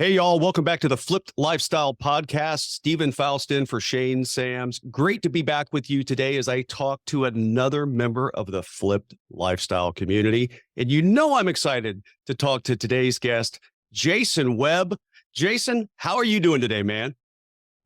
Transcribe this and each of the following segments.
Hey, y'all. Welcome back to the Flipped Lifestyle Podcast. Stephen Faustin for Shane Sams. Great to be back with you today as I talk to another member of the Flipped Lifestyle community. And you know I'm excited to talk to today's guest, Jason Webb. Jason, how are you doing today, man?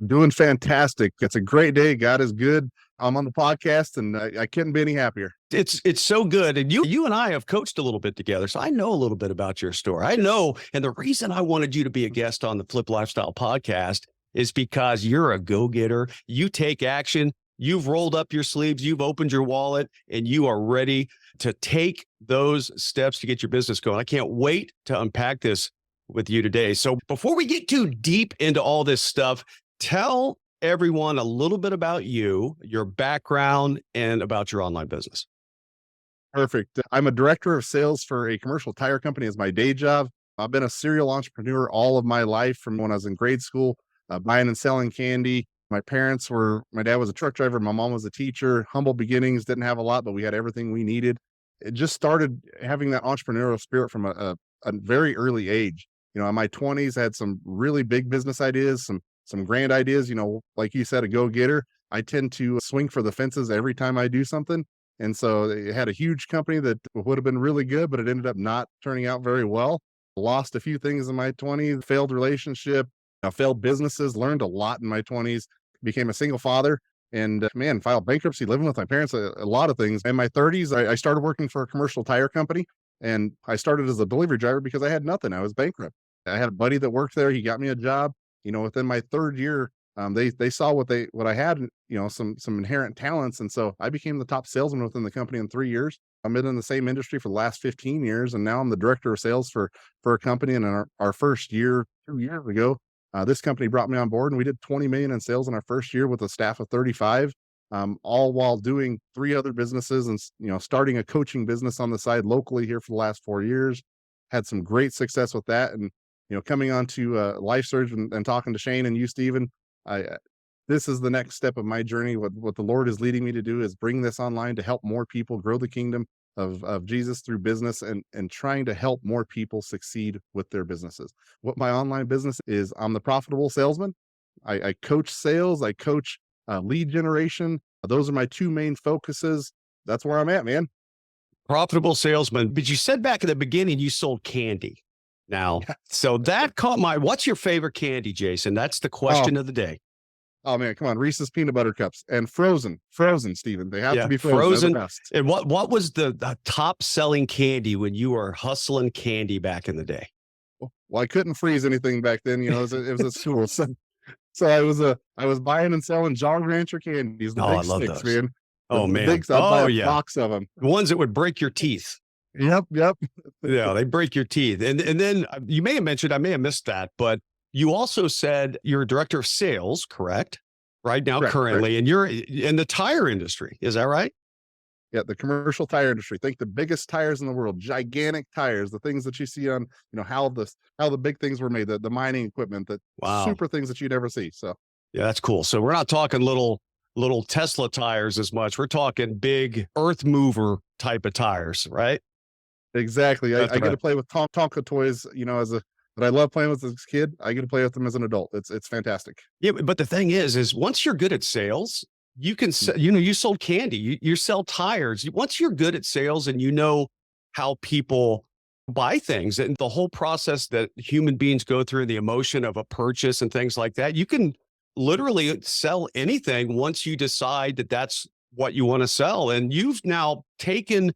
Doing fantastic. It's a great day. God is good. I'm on the podcast and I couldn't be any happier. It's so good. And you and I have coached a little bit together, so I know a little bit about your story. I know, and the reason I wanted you to be a guest on the Flip Lifestyle podcast is because you're a go-getter. You take action. You've rolled up your sleeves. You've opened your wallet, and you are ready to take those steps to get your business going. I can't wait to unpack this with you today. So before we get too deep into all this stuff, tell everyone a little bit about you, your background, and about your online business. Perfect. I'm a director of sales for a commercial tire company as my day job. I've been a serial entrepreneur all of my life from when I was in grade school, buying and selling candy. My dad was a truck driver. My mom was a teacher, humble beginnings, didn't have a lot, but we had everything we needed. It just started having that entrepreneurial spirit from a very early age. In my 20s, I had some really big business ideas, some grand ideas, like you said, a go-getter. I tend to swing for the fences every time I do something. And so they had a huge company that would have been really good, but it ended up not turning out very well. Lost a few things in my 20s, failed relationship, failed businesses, learned a lot in my 20s, became a single father, and filed bankruptcy, living with my parents, a lot of things. In my 30s, I started working for a commercial tire company, and I started as a delivery driver because I had nothing. I was bankrupt. I had a buddy that worked there. He got me a job. Within my third year, they saw what I had, some inherent talents. And so I became the top salesman within the company in 3 years. I've been in the same industry for the last 15 years. And now I'm the director of sales for a company. And in our first year, 2 years ago, this company brought me on board and we did 20 million in sales in our first year with a staff of 35, all while doing 3 other businesses and, starting a coaching business on the side locally here for the last 4 years. Had some great success with that. And coming on to Life Surge and talking to Shane and you, Stephen, this is the next step of my journey. What the Lord is leading me to do is bring this online to help more people grow the kingdom of Jesus through business and trying to help more people succeed with their businesses. What my online business is, I'm the profitable salesman. I coach sales. I coach lead generation. Those are my 2 main focuses. That's where I'm at, man. Profitable salesman. But you said back at the beginning, you sold candy. Now, so that caught what's your favorite candy, Jason? That's the question of the day. Oh man, come on. Reese's peanut butter cups and frozen, Stephen. They have to be frozen. They're the best. And what was the top selling candy when you were hustling candy back in the day? Well, I couldn't freeze anything back then. It was at school. So I was buying and selling Jolly Rancher candies, the big sticks, man. Man. I'd buy a box of them. The ones that would break your teeth. Yep. Yeah, they break your teeth. And then you may have mentioned, I may have missed that, but you also said you're a director of sales, correct? Right now, currently, and you're in the tire industry. Is that right? Yeah, the commercial tire industry. Think the biggest tires in the world, gigantic tires, the things that you see on, how the big things were made, the mining equipment, super things that you'd ever see. So yeah, that's cool. So we're not talking little Tesla tires as much. We're talking big earth mover type of tires, right? Exactly. I get to play with Tonka toys, that I love playing with as a kid. I get to play with them as an adult. It's fantastic. Yeah, but the thing is once you're good at sales, you can, you sold candy, you sell tires. Once you're good at sales and you know how people buy things and the whole process that human beings go through, the emotion of a purchase and things like that, you can literally sell anything once you decide that that's what you want to sell. And you've now taken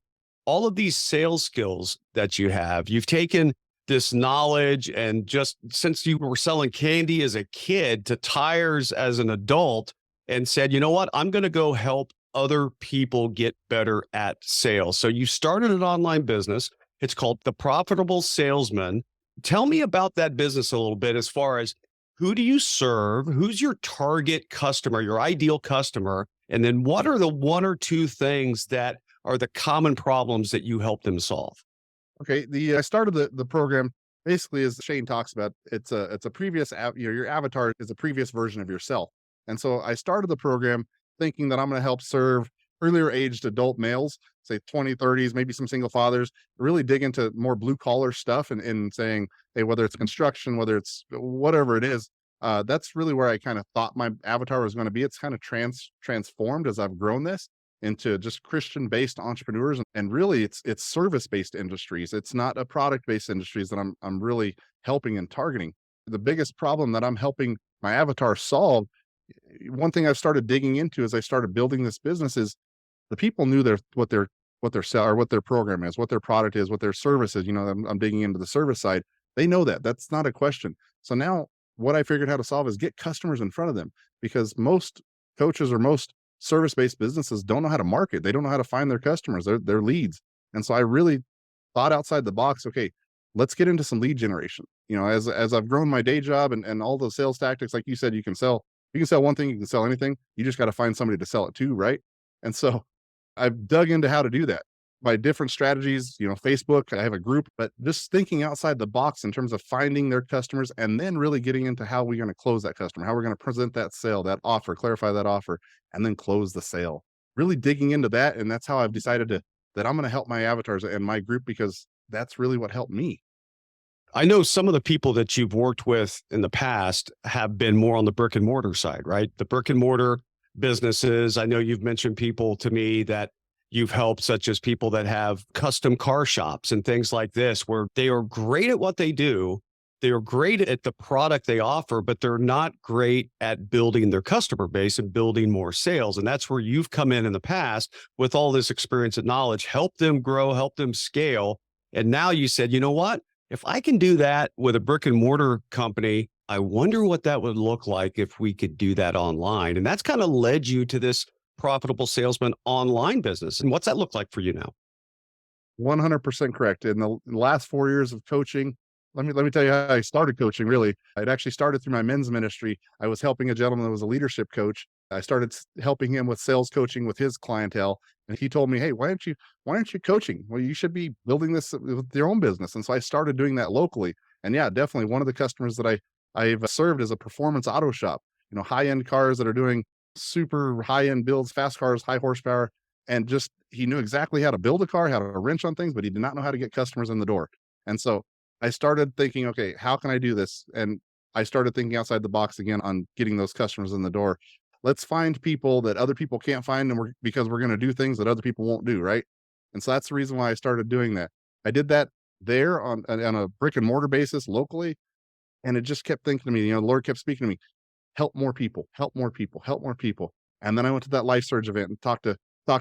all of these sales skills that you've taken this knowledge, and just since you were selling candy as a kid to tires as an adult, and said, you know what, I'm going to go help other people get better at sales. So you started an online business. It's called The Profitable Salesman. Tell me about that business a little bit, as far as who do you serve? Who's your target customer, your ideal customer? And then what are the 1 or 2 things that are the common problems that you help them solve? Okay. I started the program basically, as Shane talks about. It's a previous, your avatar is a previous version of yourself. And so I started the program thinking that I'm going to help serve earlier aged adult males, say 20, 30s, maybe some single fathers, really dig into more blue collar stuff and saying, hey, whether it's construction, whether it's whatever it is, that's really where I kind of thought my avatar was going to be. It's kind of transformed as I've grown this into just Christian based entrepreneurs. And really it's service based industries. It's not a product based industries that I'm really helping and targeting. The biggest problem that I'm helping my avatar solve, one thing I've started digging into as I started building this business is the people knew what their sell or what their program is, what their product is, what their service is. I'm digging into the service side. They know that. That's not a question. So now what I figured how to solve is get customers in front of them, because most coaches or most service-based businesses don't know how to market. They don't know how to find their customers, their leads. And so I really thought outside the box. Okay, let's get into some lead generation. As I've grown my day job and all the sales tactics, like you said, you can sell one thing, you can sell anything. You just got to find somebody to sell it to, right? And so I've dug into how to do that by different strategies, Facebook, I have a group, but just thinking outside the box in terms of finding their customers and then really getting into how we're going to close that customer, how we're going to present that sale, that offer, clarify that offer, and then close the sale. Really digging into that. And that's how I've decided that I'm going to help my avatars and my group, because that's really what helped me. I know some of the people that you've worked with in the past have been more on the brick and mortar side, right? The brick and mortar businesses. I know you've mentioned people to me that you've helped, such as people that have custom car shops and things like this, where they are great at what they do. They are great at the product they offer, but they're not great at building their customer base and building more sales. And that's where you've come in the past with all this experience and knowledge, help them grow, help them scale. And now you said, you know what? If I can do that with a brick and mortar company, I wonder what that would look like if we could do that online. And that's kind of led you to this profitable salesman online business. And what's that look like for you now? 100% correct. In the last 4 years of coaching, let me tell you how I started coaching. Really, it actually started through my men's ministry. I was helping a gentleman that was a leadership coach. I started helping him with sales coaching with his clientele, and he told me, "Hey, why aren't you coaching? Well, you should be building this with your own business." And so I started doing that locally. And yeah, definitely one of the customers that I've served is a performance auto shop. High end cars that are doing super high end builds, fast cars, high horsepower, and just he knew exactly how to build a car, how to wrench on things, but he did not know how to get customers in the door. And so I started thinking, okay, how can I do this? And I started thinking outside the box again on getting those customers in the door. Let's find people that other people can't find, and because we're going to do things that other people won't do, right? And so that's the reason why I started doing that. I did that there on a brick and mortar basis locally, and it just kept thinking to me, the Lord kept speaking to me, help more people, help more people, help more people. And then I went to that Life Surge event and talked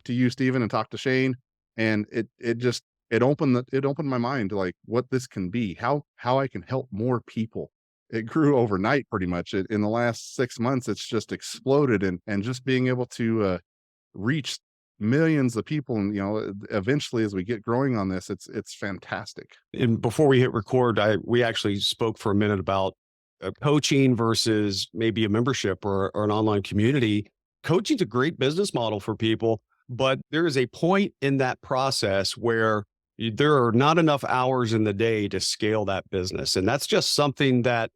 to you, Stephen, and talked to Shane, and it opened my mind to like what this can be, how I can help more people. It grew overnight, pretty much. In the last 6 months, it's just exploded, and just being able to reach millions of people, and eventually, as we get growing on this, it's fantastic. And before we hit record, we actually spoke for a minute about coaching versus maybe a membership or an online community. Coaching's a great business model for people, but there is a point in that process where there are not enough hours in the day to scale that business. And that's just something that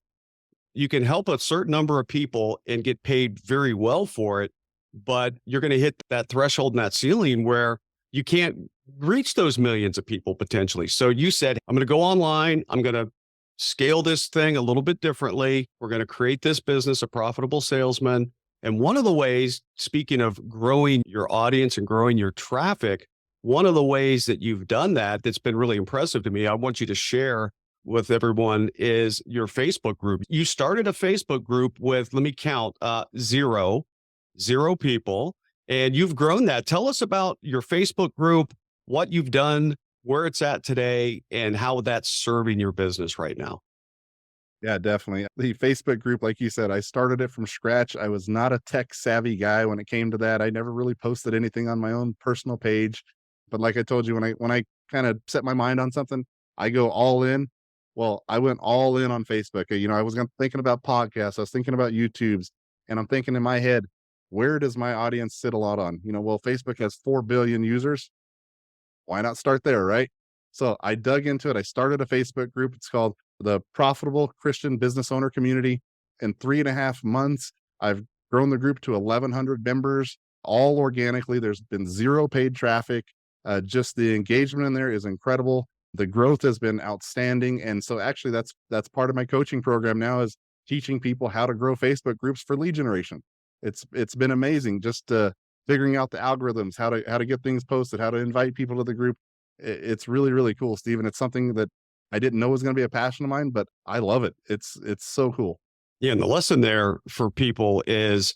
you can help a certain number of people and get paid very well for it, but you're going to hit that threshold and that ceiling where you can't reach those millions of people potentially. So you said, I'm going to go online. I'm going to scale this thing a little bit differently. We're going to create this business, a profitable salesman. And one of the ways, speaking of growing your audience and growing your traffic, one of the ways that you've done that that's been really impressive to me, I want you to share with everyone, is your Facebook group. You started a Facebook group with, let me count, zero people, and you've grown that. Tell us about your Facebook group, what you've done, where it's at today, and how that's serving your business right now. Yeah, definitely. The Facebook group, like you said, I started it from scratch. I was not a tech savvy guy when it came to that. I never really posted anything on my own personal page. But like I told you, when I kind of set my mind on something, I go all in. Well, I went all in on Facebook. I was thinking about podcasts, I was thinking about YouTubes, and I'm thinking in my head, where does my audience sit a lot on? Well, Facebook has 4 billion users. Why not start there, right? So I dug into it. I started a Facebook group. It's called the Profitable Christian Business Owner Community. In 3.5 months, I've grown the group to 1,100 members. all organically. There's been zero paid traffic. Just the engagement in there is incredible. The growth has been outstanding. And so actually that's part of my coaching program now, is teaching people how to grow Facebook groups for lead generation. It's been amazing, just figuring out the algorithms, how to get things posted, how to invite people to the group. It's really, really cool, Stephen. It's something that I didn't know was going to be a passion of mine, but I love it. It's so cool. Yeah. And the lesson there for people is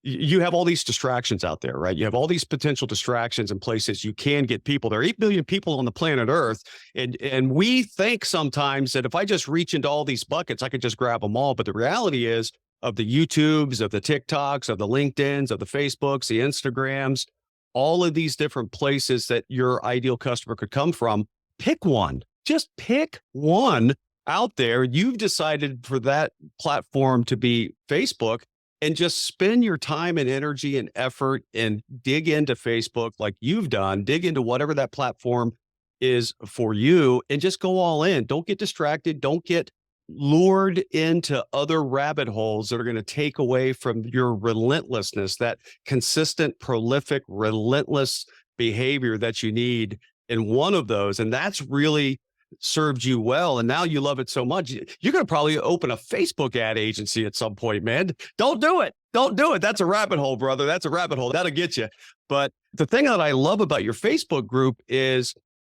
you have all these distractions out there, right? You have all these potential distractions and places you can get people. There are 8 billion people on the planet Earth. And we think sometimes that if I just reach into all these buckets, I could just grab them all. But the reality is, of the YouTubes, of the TikToks, of the LinkedIns, of the Facebooks, the Instagrams, all of these different places that your ideal customer could come from, pick one. Just pick one out there. You've decided for that platform to be Facebook, and just spend your time and energy and effort and dig into Facebook like you've done, dig into whatever that platform is for you, and just go all in. Don't get distracted. Don't get lured into other rabbit holes that are going to take away from your relentlessness, that consistent, prolific, relentless behavior that you need in one of those. And that's really served you well. And now you love it so much. You're going to probably open a Facebook ad agency at some point, man. Don't do it. Don't do it. That's a rabbit hole, brother. That's a rabbit hole. That'll get you. But the thing that I love about your Facebook group is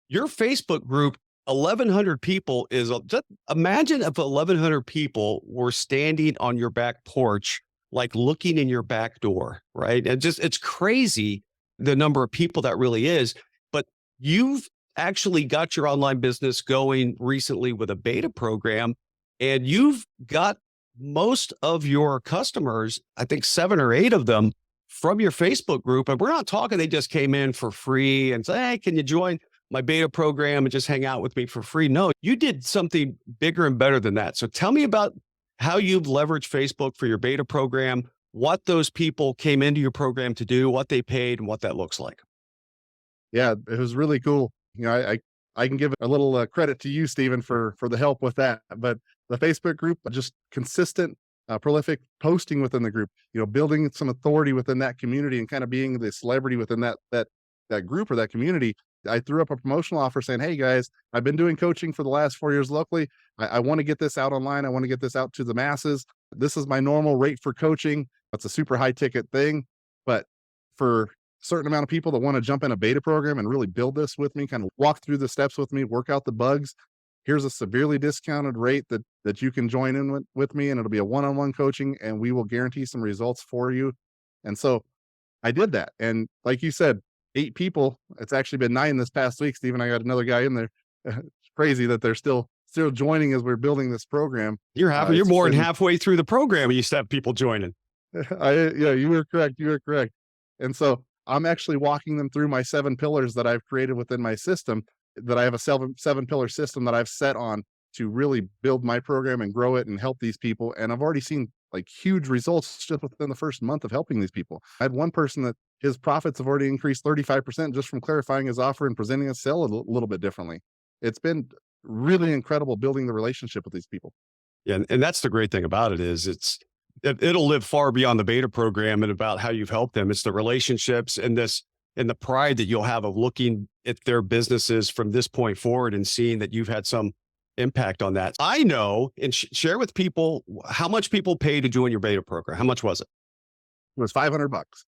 your Facebook group, 1,100 people is, just imagine if 1,100 people were standing on your back porch, like looking in your back door, right? And just, it's crazy the number of people that really is. But you've actually got your online business going recently with a beta program, and you've got most of your customers, I think 7 or 8 of them, from your Facebook group. And we're not talking they just came in for free and say, hey, can you join my beta program and just hang out with me for free? No, you did something bigger and better than that. So tell me about how you've leveraged Facebook for your beta program, what those people came into your program to do, what they paid, and what that looks like. Yeah, it was really cool. I can give a little credit to you, Stephen, for the help with that. But the Facebook group, just consistent, prolific posting within the group, building some authority within that community and kind of being the celebrity within that group or that community. I threw up a promotional offer saying, hey guys, I've been doing coaching for the last 4 years locally. I want to get this out online. I want to get this out to the masses. This is my normal rate for coaching. That's a super high ticket thing. But for certain amount of people that want to jump in a beta program and really build this with me, kind of walk through the steps with me, work out the bugs, here's a severely discounted rate that you can join in with me, and it'll be a one-on-one coaching, and we will guarantee some results for you. And so I did that. And like you said, 8 people, it's actually been 9 this past week, Stephen. I got another guy in there. It's crazy that they're still joining as we're building this program. You're more than halfway through the program and you still have people joining. Yeah, you were correct. You were correct. And so I'm actually walking them through my 7 pillars that I've created within my system, that I have a 7 pillar system that I've set on to really build my program and grow it and help these people. And I've already seen like huge results just within the first month of helping these people. I had one person that his profits have already increased 35% just from clarifying his offer and presenting his sale a little bit differently. It's been really incredible building the relationship with these people. Yeah, and that's the great thing about it is it'll live far beyond the beta program and about how you've helped them. It's the relationships and the pride that you'll have of looking at their businesses from this point forward and seeing that you've had some impact on that. I know, and share with people how much people pay to join your beta program. How much was it? It was $500.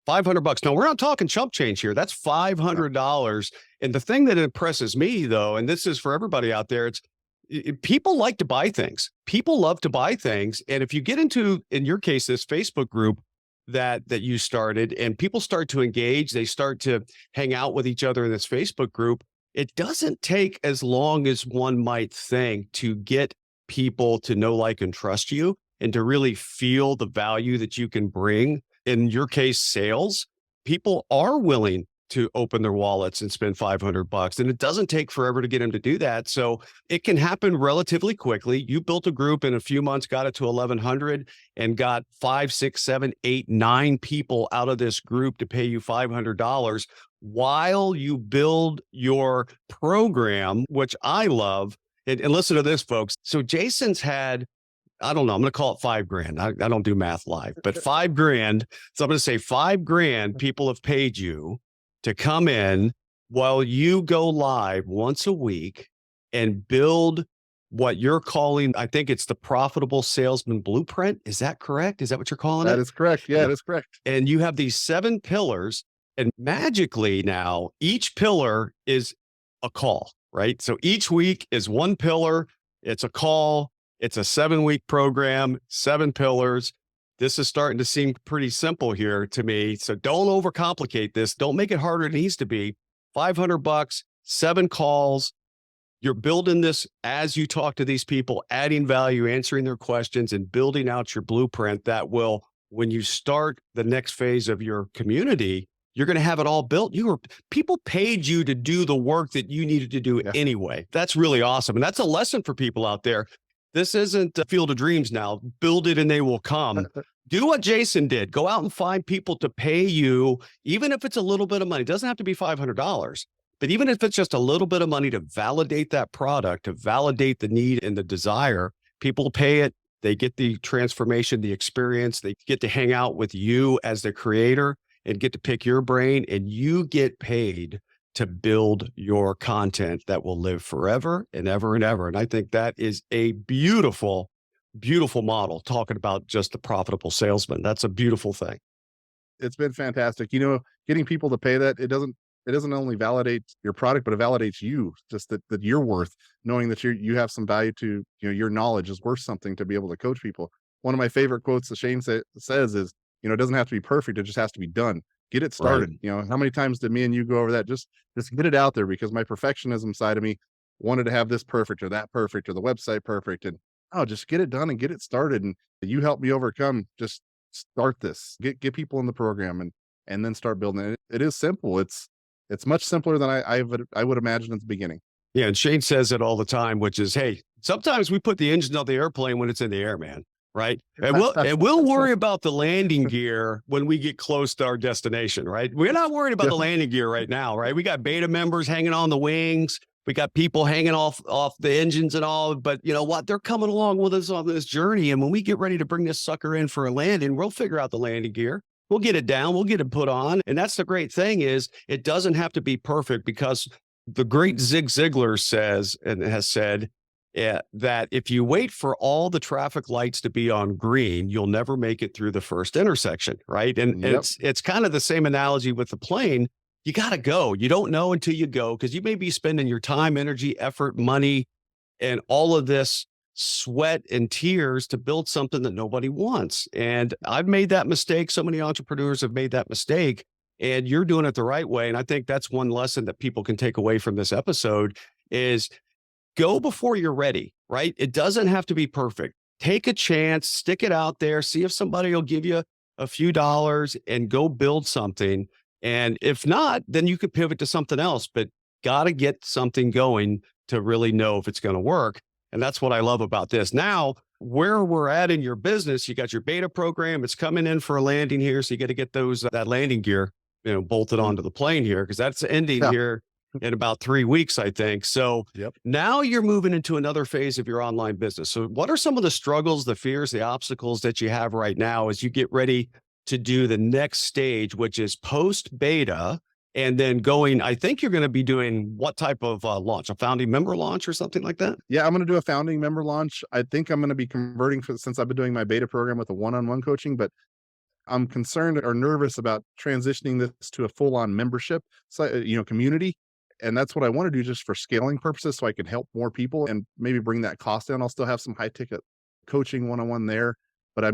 $500. No, we're not talking chump change here. That's $500. And the thing that impresses me though, and this is for everybody out there, people like to buy things. People love to buy things. And if you get into, in your case, this Facebook group that you started and people start to engage, they start to hang out with each other in this Facebook group, it doesn't take as long as one might think to get people to know, like, and trust you and to really feel the value that you can bring. In your case, sales, people are willing to open their wallets and spend $500. And it doesn't take forever to get them to do that. So it can happen relatively quickly. You built a group in a few months, got it to 1,100 and got 5, 6, 7, 8, 9 people out of this group to pay you $500 while you build your program, which I love. And listen to this, folks. So Jason's had I don't know. I'm going to call it 5 grand. I don't do math live, but 5 grand. So I'm going to say 5 grand people have paid you to come in while you go live once a week and build what you're calling, I think it's the profitable salesman blueprint. Is that correct? Is that what you're calling That it? is correct. Yeah, Yeah. it is correct. And you have these 7 pillars, and magically now each pillar is a call, right? So each week is one pillar. It's a call. It's a 7-week program, 7 pillars. This is starting to seem pretty simple here to me. So don't overcomplicate this. Don't make it harder than it needs to be. $500, 7 calls. You're building this as you talk to these people, adding value, answering their questions, and building out your blueprint that will, when you start the next phase of your community, you're going to have it all built. People paid you to do the work that you needed to do anyway. That's really awesome. And that's a lesson for people out there. This isn't a field of dreams now. Build it and they will come. Do what Jason did. Go out and find people to pay you, even if it's a little bit of money. It doesn't have to be $500. But even if it's just a little bit of money to validate that product, to validate the need and the desire, people pay it. They get the transformation, the experience. They get to hang out with you as the creator and get to pick your brain, and you get paid to build your content that will live forever and ever and ever. And I think that is a beautiful, beautiful model, talking about just the profitable salesman. That's a beautiful thing. It's been fantastic. Getting people to pay that, it doesn't only validate your product, but it validates you, just that you're worth, knowing that you have some value to, your knowledge is worth something to be able to coach people. One of my favorite quotes that Shane says is, it doesn't have to be perfect. It just has to be done. Get it started. Right. How many times did me and you go over that? Just get it out there, because my perfectionism side of me wanted to have this perfect or that perfect or the website perfect. And just get it done and get it started. And you helped me overcome. Just start this, get people in the program, and then start building it. It is simple. It's much simpler than I would imagine at the beginning. Yeah. And Shane says it all the time, which is, hey, sometimes we put the engine on the airplane when it's in the air, man. Right. And we'll worry about the landing gear when we get close to our destination. Right. We're not worried about the landing gear right now. Right. We got beta members hanging on the wings. We got people hanging off the engines and all. But you know what? They're coming along with us on this journey. And when we get ready to bring this sucker in for a landing, we'll figure out the landing gear. We'll get it down. We'll get it put on. And that's the great thing, is it doesn't have to be perfect, because the great Zig Ziglar says and has said that if you wait for all the traffic lights to be on green, you'll never make it through the first intersection. Right. And it's kind of the same analogy with the plane. You got to go. You don't know until you go, because you may be spending your time, energy, effort, money, and all of this sweat and tears to build something that nobody wants. And I've made that mistake. So many entrepreneurs have made that mistake, and you're doing it the right way. And I think that's one lesson that people can take away from this episode is go before you're ready, right? It doesn't have to be perfect. Take a chance, stick it out there, see if somebody will give you a few dollars and go build something. And if not, then you could pivot to something else, but got to get something going to really know if it's going to work. And that's what I love about this. Now, where we're at in your business, you got your beta program. It's coming in for a landing here. So you got to get that landing gear, bolted onto the plane here, because that's ending here in about 3 weeks, I think. So now you're moving into another phase of your online business. So what are some of the struggles, the fears, the obstacles that you have right now as you get ready to do the next stage, which is post beta? And then I think you're going to be doing what type of launch, a founding member launch or something like that? Yeah, I'm going to do a founding member launch. I think I'm going to be converting, since I've been doing my beta program with a one-on-one coaching, but I'm concerned or nervous about transitioning this to a full-on membership, community. And that's what I want to do, just for scaling purposes, so I can help more people and maybe bring that cost down. I'll still have some high ticket coaching one-on-one there, but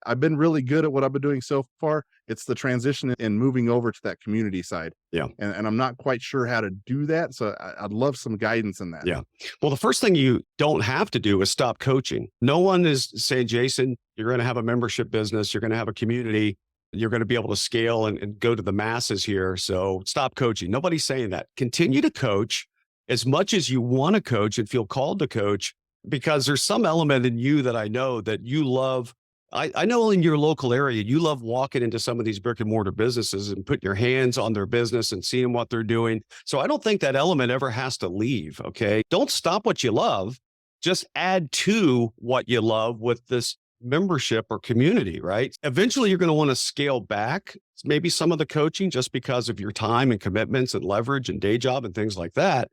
I've been really good at what I've been doing so far. It's the transition and moving over to that community side. Yeah. And I'm not quite sure how to do that. So I'd love some guidance in that. Yeah. Well, the first thing you don't have to do is stop coaching. No one is saying, Jason, you're going to have a membership business. You're going to have a community. You're going to be able to scale and go to the masses here. So stop coaching. Nobody's saying that. Continue to coach as much as you want to coach and feel called to coach, because there's some element in you that I know that you love. I know in your local area, you love walking into some of these brick and mortar businesses and putting your hands on their business and seeing what they're doing. So I don't think that element ever has to leave. Okay. Don't stop what you love. just add to what you love with this membership or community, right? Eventually, you're going to want to scale back maybe some of the coaching just because of your time and commitments and leverage and day job and things like that.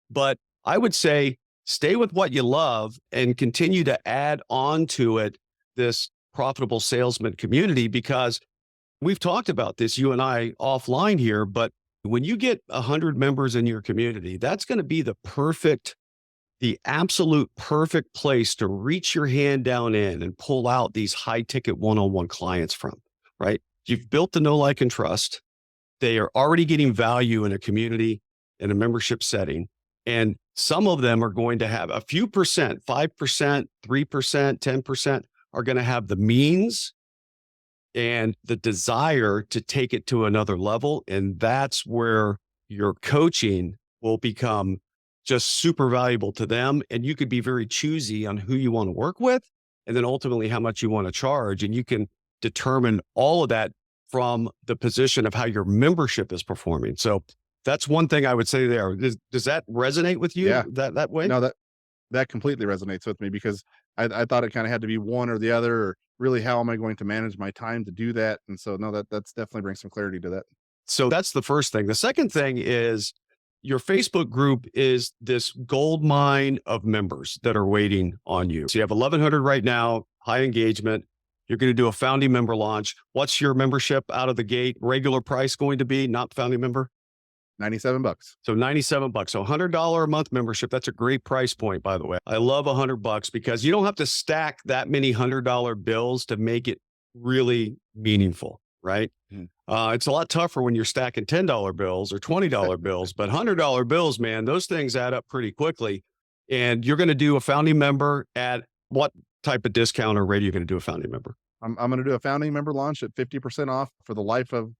But I would say stay with what you love and continue to add on to it this profitable salesman community, because we've talked about this, you and I offline here, but when you get 100 members in your community, that's going to be the absolute perfect place to reach your hand down in and pull out these high ticket one-on-one clients from, right? You've built the know, like, and trust. They are already getting value in a community, in a membership setting. And some of them are going to have a few percent, 5%, 3%, 10% are going to have the means and the desire to take it to another level. And that's where your coaching will become just super valuable to them. And you could be very choosy on who you want to work with, and then ultimately how much you want to charge. And you can determine all of that from the position of how your membership is performing. So that's one thing I would say there. Does that resonate with you Yeah. that way? No, that completely resonates with me because I thought it kind of had to be one or the other, or really how am I going to manage my time to do that? And so no, that's definitely brings some clarity to that. So that's the first thing. The second thing is your Facebook group is this gold mine of members that are waiting on you. So you have 1,100 right now, high engagement. You're going to do a founding member launch. What's your membership out of the gate? Regular price going to be, not founding member? $97. So $97. So $100 a month membership. That's a great price point, by the way. I love $100 because you don't have to stack that many $100 bills to make it really meaningful, right? Mhm. It's a lot tougher when you're stacking $10 bills or $20 bills, but $100 bills, man, those things add up pretty quickly. And you're going to do a founding member at what type of discount or rate are you going to do a founding member? I'm going to do a founding member launch at 50% off for the life of,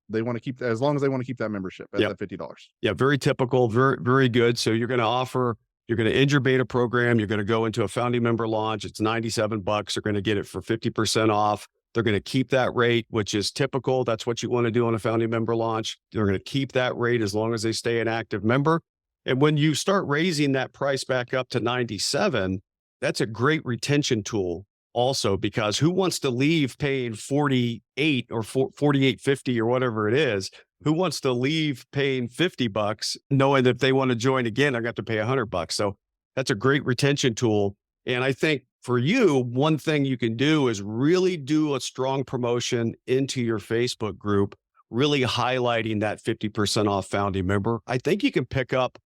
they want to keep, as long as they want to keep that membership at Yep. that $50. Yeah, very typical, very, very good. So you're going to offer, you're going to end your beta program. You're going to go into a founding member launch. It's $97. They're going to get it for 50% off. They're going to keep that rate, which is typical. That's what you want to do on a founding member launch. They're going to keep that rate as long as they stay an active member. And when you start raising that price back up to 97, that's a great retention tool also, because who wants to leave paying 48 or 48.50 or whatever it is? Who wants to leave paying $50 knowing that if they want to join again, I got to pay $100? So that's a great retention tool. And I think for you, one thing you can do is really do a strong promotion into your Facebook group, really highlighting that 50% off founding member. I think you could pick up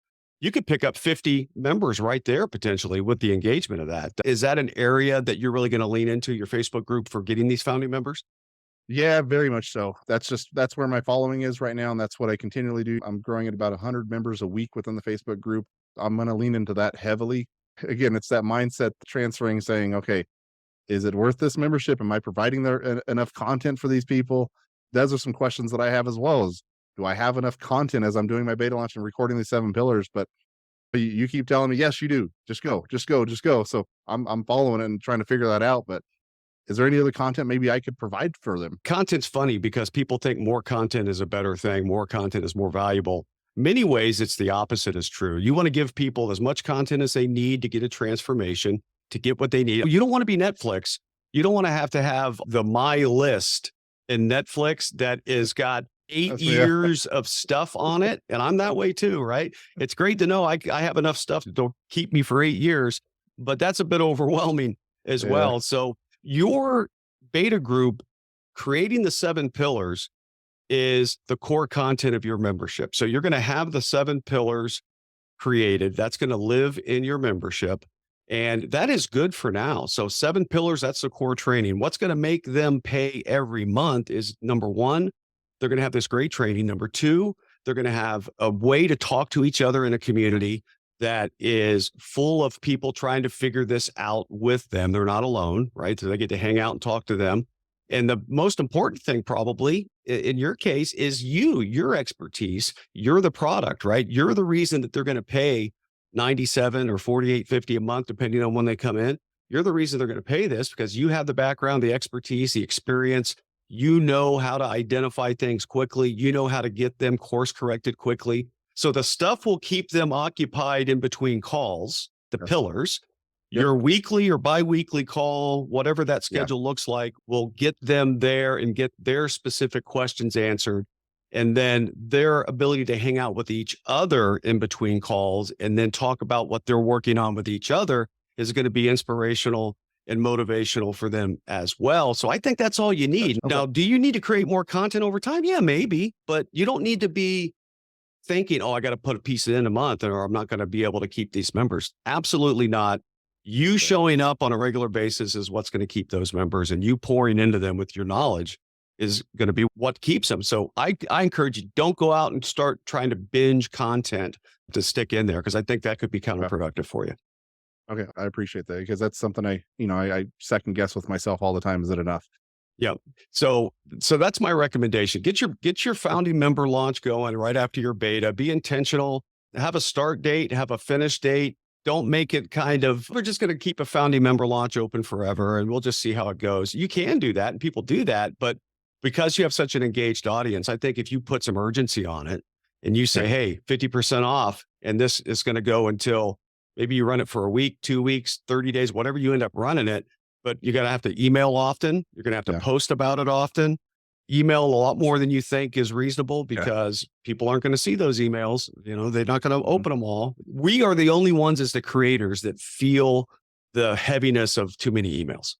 50 members right there potentially with the engagement of that. Is that an area that you're really going to lean into your Facebook group for getting these founding members? Yeah, very much so. That's where my following is right now. And that's what I continually do. I'm growing at about 100 members a week within the Facebook group. I'm going to lean into that heavily. Again, it's that mindset transferring, saying, okay, is it worth this membership? Am I providing enough content for these people? Those are some questions that I have as well. Is, do I have enough content as I'm doing my beta launch and recording these 7 pillars? But you keep telling me, yes, you do. Just go, just go, just go. So I'm following it and trying to figure that out. But is there any other content maybe I could provide for them? Content's funny because people think more content is a better thing. More content is more valuable. Many ways, it's the opposite is true. You want to give people as much content as they need to get a transformation, to get what they need. You don't want to be Netflix. You don't want to have the My List in Netflix that is got 8 That's years of stuff on it. And I'm that way too, right? It's great to know I have enough stuff to keep me for 8 years, but that's a bit overwhelming as Yeah. well. So your beta group, creating the 7 pillars, is the core content of your membership. So you're going to have the 7 pillars created. That's going to live in your membership. And that is good for now. So 7 pillars, that's the core training. What's going to make them pay every month is, number one, they're going to have this great training. Number two, they're going to have a way to talk to each other in a community that is full of people trying to figure this out with them. They're not alone, right? So they get to hang out and talk to them. And the most important thing probably in your case is your expertise. You're the product, right? You're the reason that they're going to pay 97 or 48.50 a month, depending on when they come in. You're the reason they're going to pay this because you have the background, the expertise, the experience. You know how to identify things quickly. You know how to get them course corrected quickly. So the stuff will keep them occupied in between calls, the Yes. pillars. Yep. Your weekly or biweekly call, whatever that Yeah. schedule looks like, will get them there and get their specific questions answered. And then their ability to hang out with each other in between calls and then talk about what they're working on with each other is going to be inspirational and motivational for them as well. So I think that's all you need. Okay. Now, do you need to create more content over time? Yeah, maybe, but you don't need to be thinking, oh, I got to put a piece in a month or I'm not going to be able to keep these members. Absolutely not. You showing up on a regular basis is what's going to keep those members, and you pouring into them with your knowledge is going to be what keeps them. So I encourage you, don't go out and start trying to binge content to stick in there, because I think that could be counterproductive for you. Okay. I appreciate that, because that's something I second guess with myself all the time. Is it enough? Yeah. So that's my recommendation. Get your founding member launch going right after your beta. Be intentional. Have a start date, have a finish date. Don't make it kind of, we're just going to keep a founding member launch open forever and we'll just see how it goes. You can do that and people do that, but because you have such an engaged audience, I think if you put some urgency on it and you say, Yeah. hey, 50% off, and this is going to go until maybe you run it for a week, 2 weeks, 30 days, whatever you end up running it, but you're going to have to email often. You're going to have to Yeah. post about it often. Email a lot more than you think is reasonable, Yeah. because people aren't going to see those emails. They're not going to Mhm. open them all. We are the only ones as the creators that feel the heaviness of too many emails,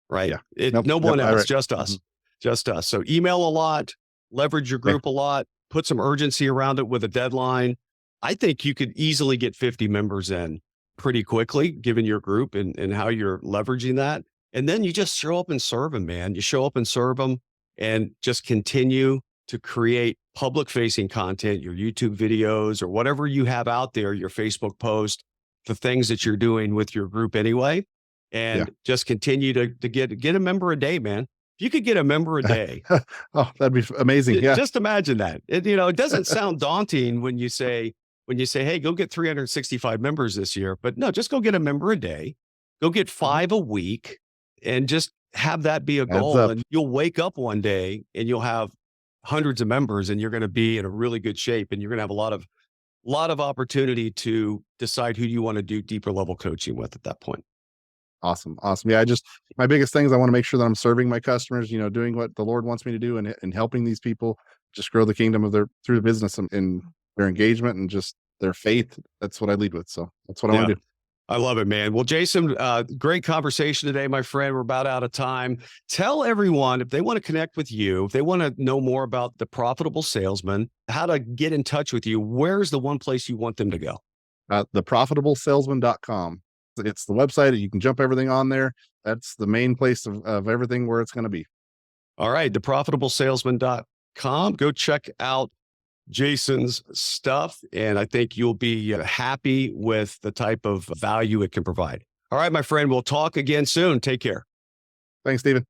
right? Yeah. Nope. No Yep. one All else, right. just us, just us. So email a lot, leverage your Yeah. group a lot, put some urgency around it with a deadline. I think you could easily get 50 members in pretty quickly, given your group and how you're leveraging that. And then you just show up and serve them, man. You show up and serve them and just continue to create public facing content, your YouTube videos or whatever you have out there, your Facebook post, the things that you're doing with your group anyway, Yeah. and just continue to get a member a day, man. If you could get a member a day, Oh, that'd be amazing. Yeah. just imagine that. It doesn't sound daunting when you say, hey, go get 365 members this year, but no, just go get a member a day, go get 5 a week, and just have that be a Adds goal. up. And you'll wake up one day and you'll have hundreds of members and you're going to be in a really good shape. And you're going to have a lot of opportunity to decide who you want to do deeper level coaching with at that point. Awesome. Awesome. Yeah. My biggest thing is I want to make sure that I'm serving my customers, doing what the Lord wants me to do, and helping these people just grow the kingdom through the business and their engagement and just their faith. That's what I lead with. So that's what I want Yeah. to do. I love it, man. Well, Jason, great conversation today, my friend. We're about out of time. Tell everyone, if they want to connect with you, if they want to know more about the Profitable Salesman, how to get in touch with you, where's the one place you want them to go? TheProfitableSalesman.com. It's the website. You can jump everything on there. That's the main place of everything where it's going to be. All right, theprofitable.salesman.com. Go check out Jason's stuff, and I think you'll be happy with the type of value it can provide. All right, my friend, we'll talk again soon. Take care. Thanks, Stephen.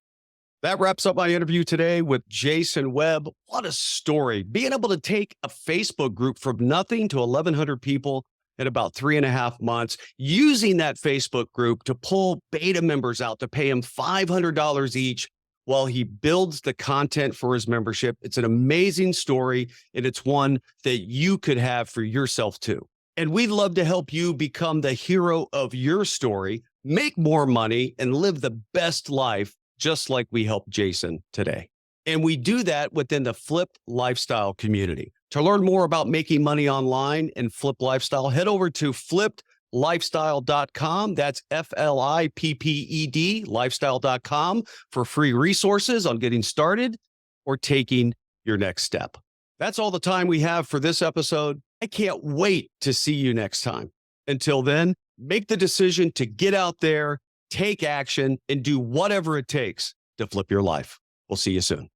That wraps up my interview today with Jason Webb. What a story. Being able to take a Facebook group from nothing to 1,100 people in about 3.5 months, using that Facebook group to pull beta members out to pay him $500 each while he builds the content for his membership. It's an amazing story, and it's one that you could have for yourself too. And we'd love to help you become the hero of your story, make more money, and live the best life, just like we helped Jason today. And we do that within the Flip Lifestyle community. To learn more about making money online and Flip Lifestyle, head over to flippedlifestyle.com. That's FLIPPED, lifestyle.com, for free resources on getting started or taking your next step. That's all the time we have for this episode. I can't wait to see you next time. Until then, make the decision to get out there, take action, and do whatever it takes to flip your life. We'll see you soon.